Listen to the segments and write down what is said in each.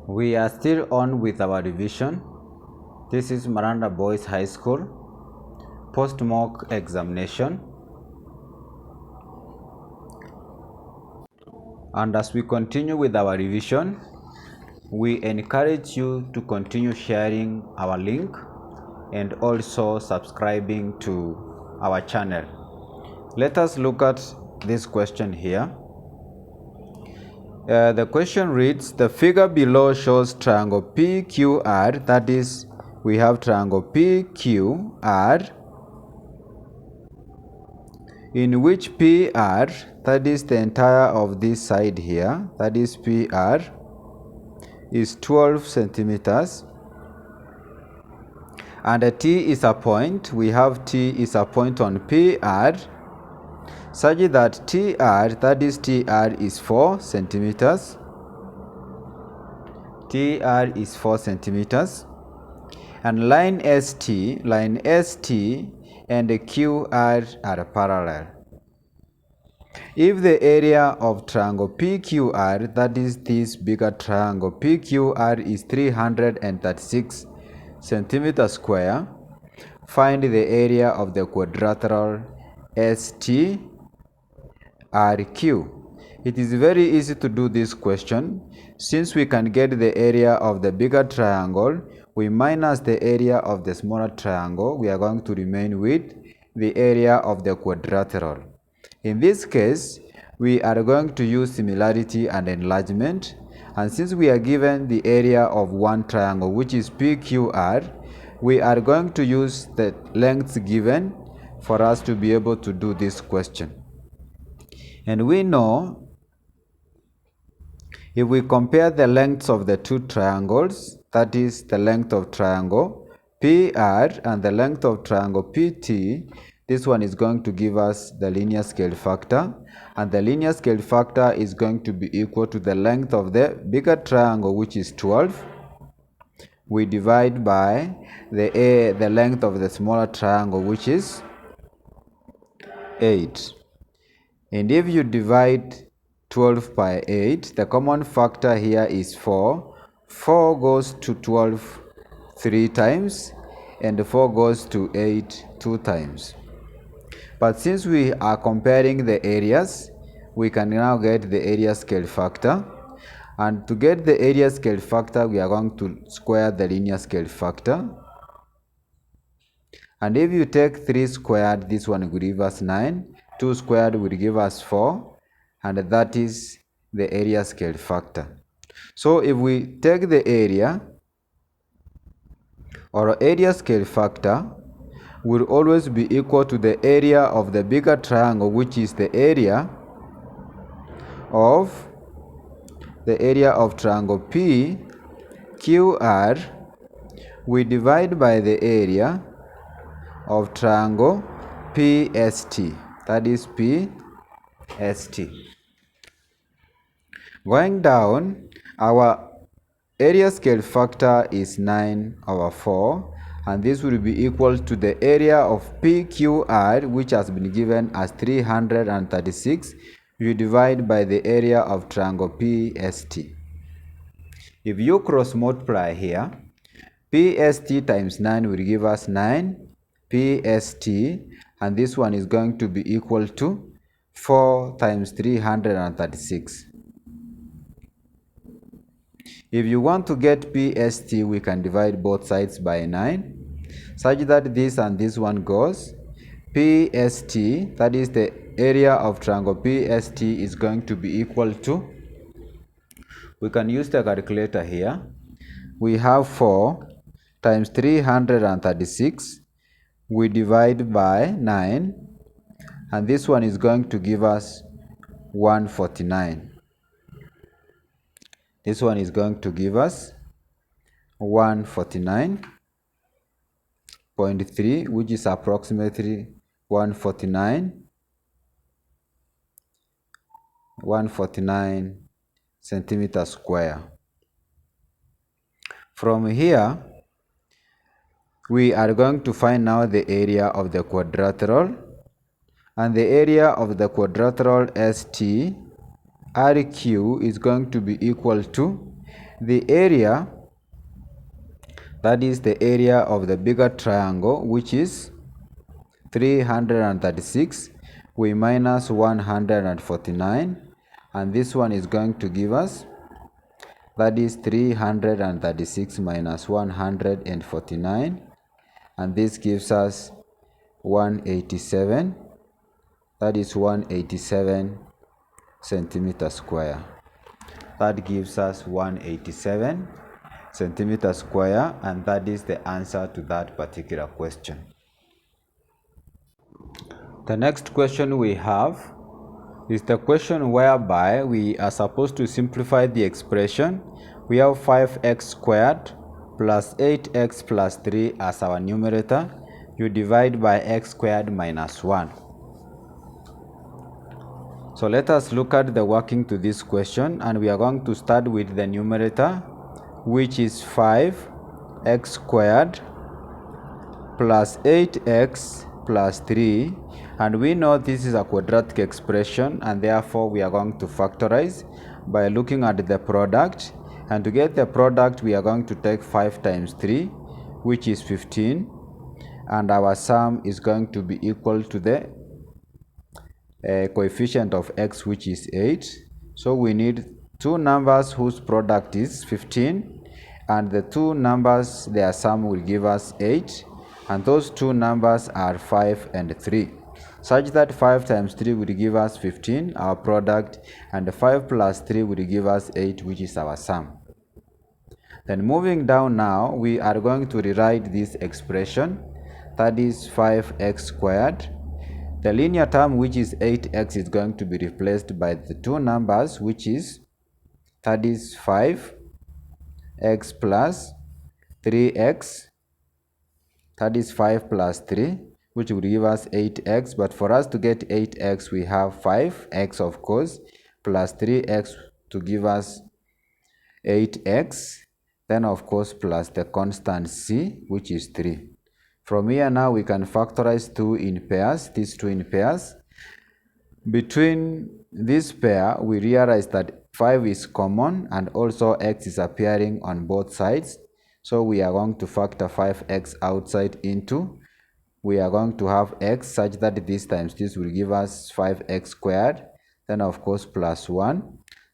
We are still on with our revision. This is Maranda Boys High School post-mock examination. And as we continue with our revision, we encourage you to continue sharing our link and also subscribing to our channel. Let us look at this question here. The question reads, the figure below shows triangle PQR, that is, we have triangle PQR, in which PR, that is the entire of this side here, that is PR, is 12 centimeters, and a T is a point. We have T is a point on PR, such that TR, that is TR, is 4 centimeters. TR is 4 centimeters. And line ST and the QR are parallel. If the area of triangle PQR, that is this bigger triangle PQR, is 336 centimeters square, find the area of the quadrilateral STRQ. It is very easy to do this question. Since we can get the area of the bigger triangle, we minus the area of the smaller triangle, we are going to remain with the area of the quadrilateral. In this case, we are going to use similarity and enlargement, and since we are given the area of one triangle, which is PQR, we are going to use the lengths given for us to be able to do this question. And we know if we compare the lengths of the two triangles, that is the length of triangle PR and the length of triangle PT, this one is going to give us the linear scale factor, and the linear scale factor is going to be equal to the length of the bigger triangle, which is 12. We divide by the length of the smaller triangle, which is 8. And if you divide 12 by 8, the common factor here is 4. 4 goes to 12 3 times, and 4 goes to 8 2 times. But since we are comparing the areas, we can now get the area scale factor. And to get the area scale factor, we are going to square the linear scale factor. And if you take 3 squared, this one will give us 9. 2 squared will give us 4. And that is the area scale factor. So if we take the area, or area scale factor, will always be equal to the area of the bigger triangle, which is the area of triangle PQR. We divide by the area of triangle PST, that is PST. Going down, our area scale factor is 9/4, and this will be equal to the area of PQR, which has been given as 336. You divide by the area of triangle PST. If you cross multiply here, PST times 9 will give us 9 PST, and this one is going to be equal to 4 times 336. If you want to get PST, we can divide both sides by 9, such that this and this one goes. PST, that is the area of triangle PST, is going to be equal to, we can use the calculator here. We have 4 times 336. We divide by 9, and this one is going to give us 149. This one is going to give us 149.3, which is approximately 149 centimeters square. From here, we are going to find now the area of the quadrilateral, and the area of the quadrilateral STRQ is going to be equal to the area, that is the area of the bigger triangle, which is 336, we minus 149, and this one is going to give us, that is 336 minus 149, and this gives us 187, that is 187 centimeter square. That gives us 187 centimeter square, and that is the answer to that particular question. The next question we have is the question whereby we are supposed to simplify the expression. We have 5x squared plus 8x plus 3 as our numerator. You divide by x squared minus 1. So let us look at the working to this question, and we are going to start with the numerator, which is 5x squared plus 8x plus 3, and we know this is a quadratic expression, and therefore we are going to factorize by looking at the product. And to get the product, we are going to take 5 times 3, which is 15, and our sum is going to be equal to the coefficient of x, which is 8. So we need two numbers whose product is 15, and the two numbers, their sum will give us 8, and those two numbers are 5 and 3, such that 5 times 3 will give us 15, our product, and 5 plus 3 will give us 8, which is our sum. Then moving down now, we are going to rewrite this expression, that is 5x squared. The linear term, which is 8x, is going to be replaced by the two numbers, which is, that is 5x plus 3x, that is 5 plus 3, which will give us 8x. But for us to get 8x, we have 5x, of course, plus 3x to give us 8x, then of course plus the constant c, which is 3. From here now we can factorize 2 in pairs, these two in pairs. Between this pair, we realize that 5 is common, and also x is appearing on both sides. So we are going to factor 5x outside into, we are going to have x, such that this times this will give us 5x squared, then of course plus 1,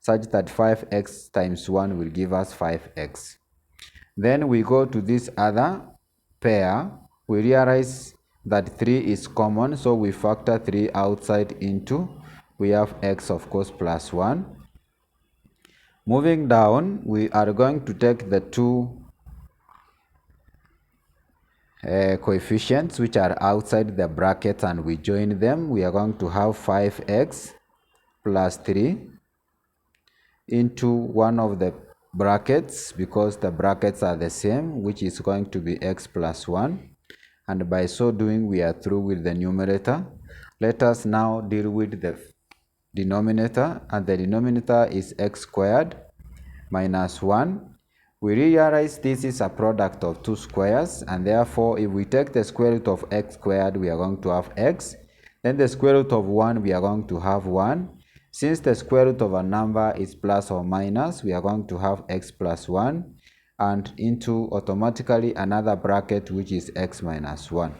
such that 5x times 1 will give us 5x. Then we go to this other pair, we realize that 3 is common, so we factor 3 outside into, we have x, of course, plus 1. Moving down, we are going to take the two coefficients which are outside the bracket, and we join them. We are going to have 5x plus 3 into one of the brackets, because the brackets are the same, which is going to be x plus 1. And by so doing, we are through with the numerator. Let us now deal with the denominator, and the denominator is x squared minus 1. We realize this is a product of two squares, and therefore if we take the square root of x squared, we are going to have x. Then the square root of 1, we are going to have 1. Since the square root of a number is plus or minus, we are going to have x plus 1, and into automatically another bracket, which is x minus 1.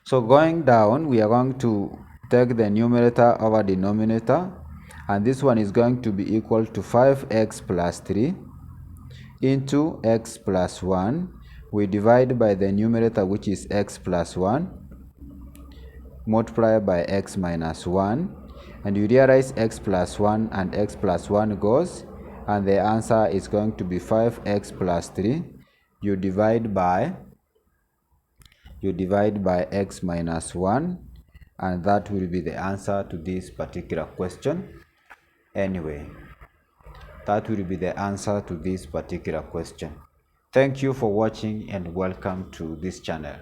So going down, we are going to take the numerator over denominator, and this one is going to be equal to 5x plus 3 into x plus 1. We divide by the numerator, which is x plus 1, multiply by x minus 1, and you realize x plus 1 and x plus 1 goes, and the answer is going to be 5x plus 3. You divide by x minus 1, and that will be the answer to this particular question. Anyway, that will be the answer to this particular question. Thank you for watching, and welcome to this channel.